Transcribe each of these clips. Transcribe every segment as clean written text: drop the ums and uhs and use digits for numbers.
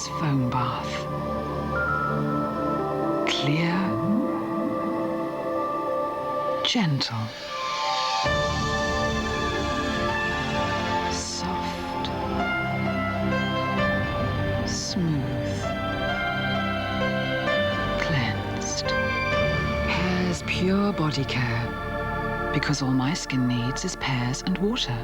this foam bath. Clear, gentle, soft, smooth, cleansed. Pear's pure body care, because all my skin needs is pears and water.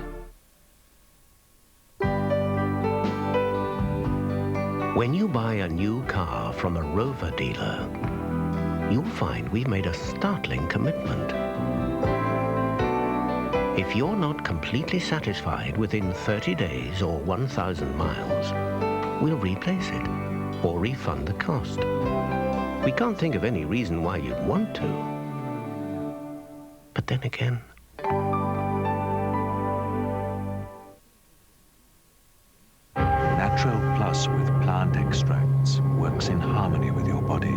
When you buy a new car from a Rover dealer, you'll find we've made a startling commitment. If you're not completely satisfied within 30 days or 1,000 miles, we'll replace it or refund the cost. We can't think of any reason why you'd want to. But then again... Natural Plus with plant extracts works in harmony with your body.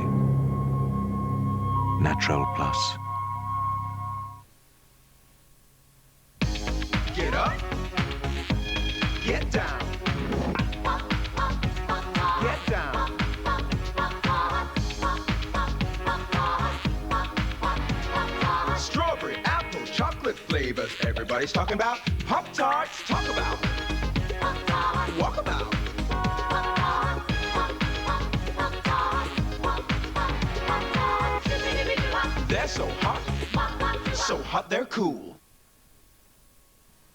Natural Plus. Get up. Get down. Get down. Strawberry, apple, chocolate flavors. Everybody's talking about Pop Tarts. Talk about. Walk about. They're so hot they're cool.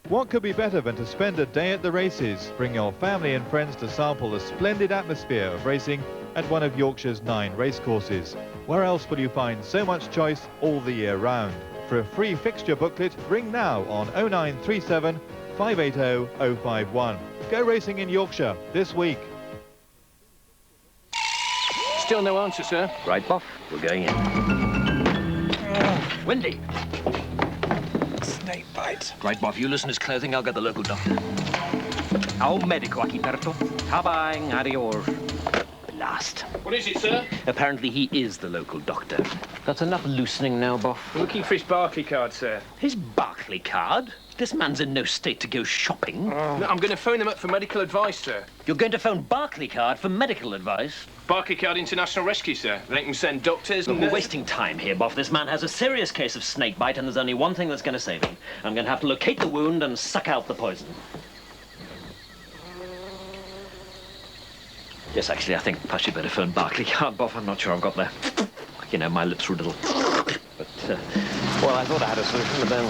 What could be better than to spend a day at the races? Bring your family and friends to sample the splendid atmosphere of racing at one of Yorkshire's 9 racecourses. Where else will you find so much choice all the year round? For a free fixture booklet, ring now on 0937 580 051. Go racing in Yorkshire this week. Still no answer, sir. Right, Boff, we're going in. Windy. Snake bite. Right, Bob, you listen to his clothing, I'll get the local doctor. Au medico, Archiperto. Tabang adior. Blast. What is it, sir? Apparently he is the local doctor. That's enough loosening now, Boff. We're looking for his Barclaycard, sir. His Barclaycard? This man's in no state to go shopping. No, I'm going to phone him up for medical advice, sir. You're going to phone Barclaycard for medical advice? Barclaycard International Rescue, sir. They can send doctors... Look, we're wasting time here, Boff. This man has a serious case of snake bite, and there's only one thing that's going to save him. I'm going to have to locate the wound and suck out the poison. Yes, actually, I think perhaps you better phone Barclaycard, Boff. I'm not sure I've got there. You know, my lips were a little... But, well, I thought I had a solution, but then...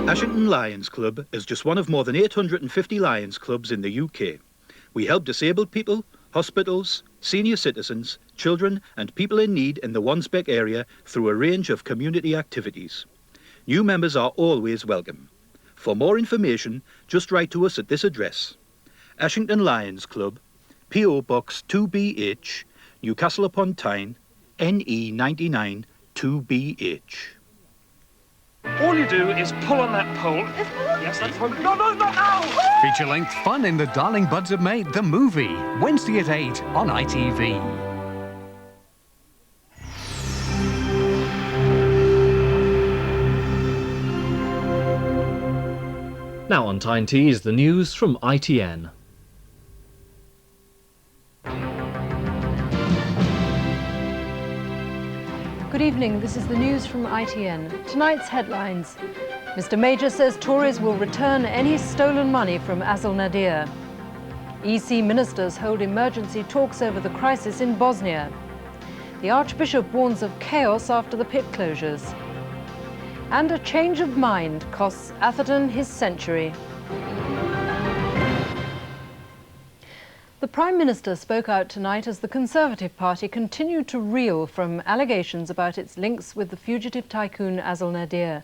Ashington Lions Club is just one of more than 850 Lions Clubs in the UK. We help disabled people, hospitals, senior citizens, children and people in need in the Wansbeck area through a range of community activities. New members are always welcome. For more information, just write to us at this address: Ashington Lions Club, P.O. Box 2BH, Newcastle upon Tyne, NE 99 2BH. All you do is pull on that pole. Yes, that's one. No, not now! Feature-length fun in The Darling Buds Have Made, the movie. Wednesday at 8 on ITV. Now on Tyne Tees, the news from ITN. Good evening, this is the news from ITN. Tonight's headlines. Mr Major says Tories will return any stolen money from Azil Nadir. EC ministers hold emergency talks over the crisis in Bosnia. The Archbishop warns of chaos after the pit closures. And a change of mind costs Atherton his century. The Prime Minister spoke out tonight as the Conservative Party continued to reel from allegations about its links with the fugitive tycoon Azil Nadir.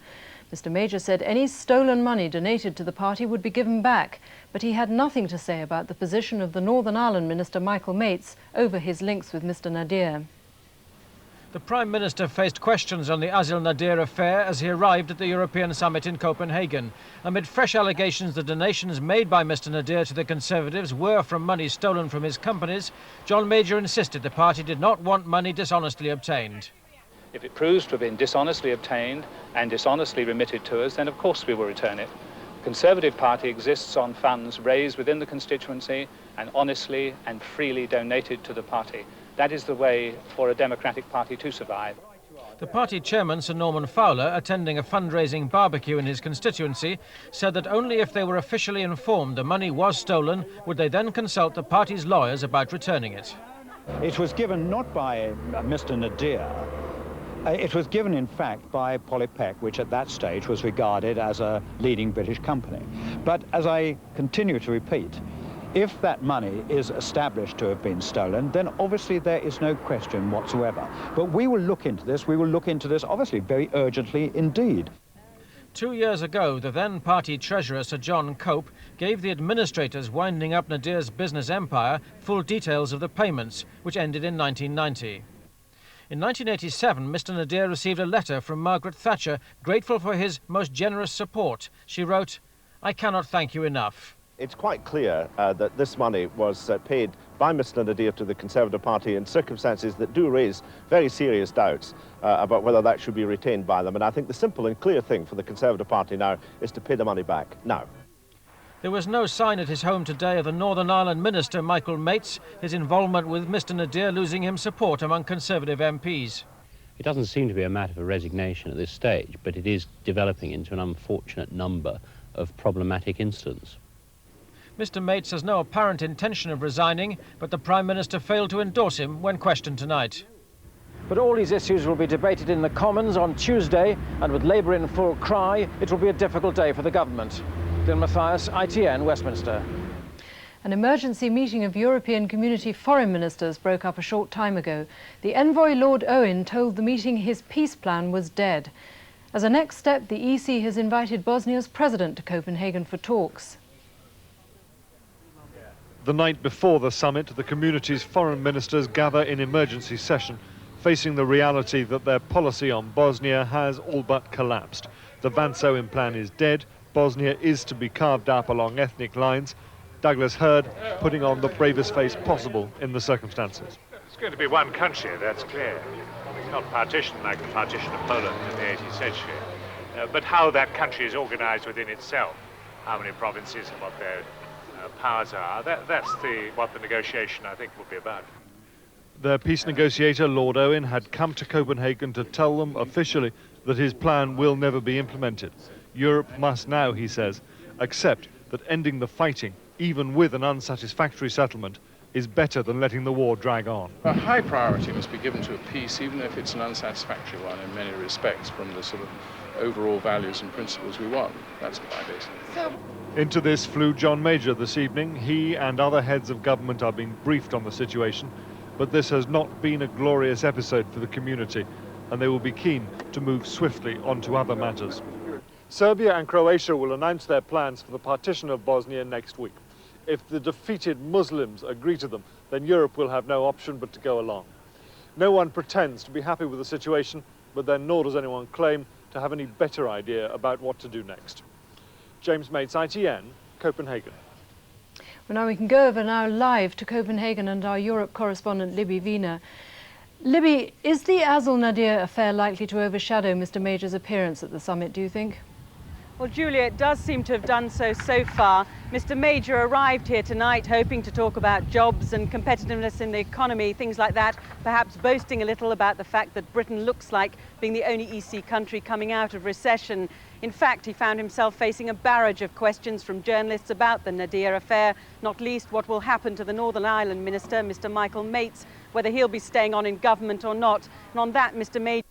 Mr Major said any stolen money donated to the party would be given back, but he had nothing to say about the position of the Northern Ireland Minister Michael Mates over his links with Mr Nadir. The Prime Minister faced questions on the Azil Nadir affair as he arrived at the European summit in Copenhagen. Amid fresh allegations that donations made by Mr Nadir to the Conservatives were from money stolen from his companies, John Major insisted the party did not want money dishonestly obtained. If it proves to have been dishonestly obtained and dishonestly remitted to us, then of course we will return it. The Conservative Party exists on funds raised within the constituency and honestly and freely donated to the party. That is the way for a democratic party to survive. The party chairman, Sir Norman Fowler, attending a fundraising barbecue in his constituency, said that only if they were officially informed the money was stolen would they then consult the party's lawyers about returning it. It was given not by Mr Nadir. It was given, in fact, by Polypec, which at that stage was regarded as a leading British company. But as I continue to repeat, if that money is established to have been stolen, then obviously there is no question whatsoever. But we will look into this. We will look into this, obviously, very urgently indeed. 2 years ago, the then party treasurer, Sir John Cope, gave the administrators winding up Nadir's business empire full details of the payments, which ended in 1990. In 1987, Mr Nadir received a letter from Margaret Thatcher, grateful for his most generous support. She wrote, "I cannot thank you enough." It's quite clear that this money was paid by Mr Nadir to the Conservative Party in circumstances that do raise very serious doubts about whether that should be retained by them. And I think the simple and clear thing for the Conservative Party now is to pay the money back now. There was no sign at his home today of the Northern Ireland Minister, Michael Mates, his involvement with Mr Nadir losing him support among Conservative MPs. It doesn't seem to be a matter for resignation at this stage, but it is developing into an unfortunate number of problematic incidents. Mr Mates has no apparent intention of resigning, but the Prime Minister failed to endorse him when questioned tonight. But all these issues will be debated in the Commons on Tuesday, and with Labour in full cry, it will be a difficult day for the government. Dylan Mathias, ITN, Westminster. An emergency meeting of European Community foreign ministers broke up a short time ago. The envoy Lord Owen told the meeting his peace plan was dead. As a next step, the EC has invited Bosnia's president to Copenhagen for talks. The night before the summit, the community's foreign ministers gather in emergency session, facing the reality that their policy on Bosnia has all but collapsed. The Van Soen plan is dead. Bosnia is to be carved up along ethnic lines. Douglas Hurd putting on the bravest face possible in the circumstances. It's going to be one country, that's clear. It's not partitioned like the partition of Poland in the 18th century. But how that country is organized within itself, how many provinces and what their powers are, that's what the negotiation, I think, will be about. Their peace negotiator, Lord Owen, had come to Copenhagen to tell them officially that his plan will never be implemented. Europe must now, he says, accept that ending the fighting, even with an unsatisfactory settlement, is better than letting the war drag on. A high priority must be given to a peace, even if it's an unsatisfactory one in many respects, from the sort of overall values and principles we want. That's quite it. Into this flew John Major this evening. He and other heads of government are being briefed on the situation, but this has not been a glorious episode for the community, and they will be keen to move swiftly on to other matters. Serbia and Croatia will announce their plans for the partition of Bosnia next week. If the defeated Muslims agree to them, then Europe will have no option but to go along. No one pretends to be happy with the situation, but then nor does anyone claim to have any better idea about what to do next. James Mates, ITN, Copenhagen. Well, now we can go over now live to Copenhagen and our Europe correspondent Libby Wiener. Libby, is the Azil Nadir affair likely to overshadow Mr Major's appearance at the summit, do you think? Well, Julia, it does seem to have done so far. Mr Major arrived here tonight hoping to talk about jobs and competitiveness in the economy, things like that, perhaps boasting a little about the fact that Britain looks like being the only EC country coming out of recession. In fact, he found himself facing a barrage of questions from journalists about the Nadir affair, not least what will happen to the Northern Ireland Minister, Mr Michael Mates, whether he'll be staying on in government or not. And on that, Mr Major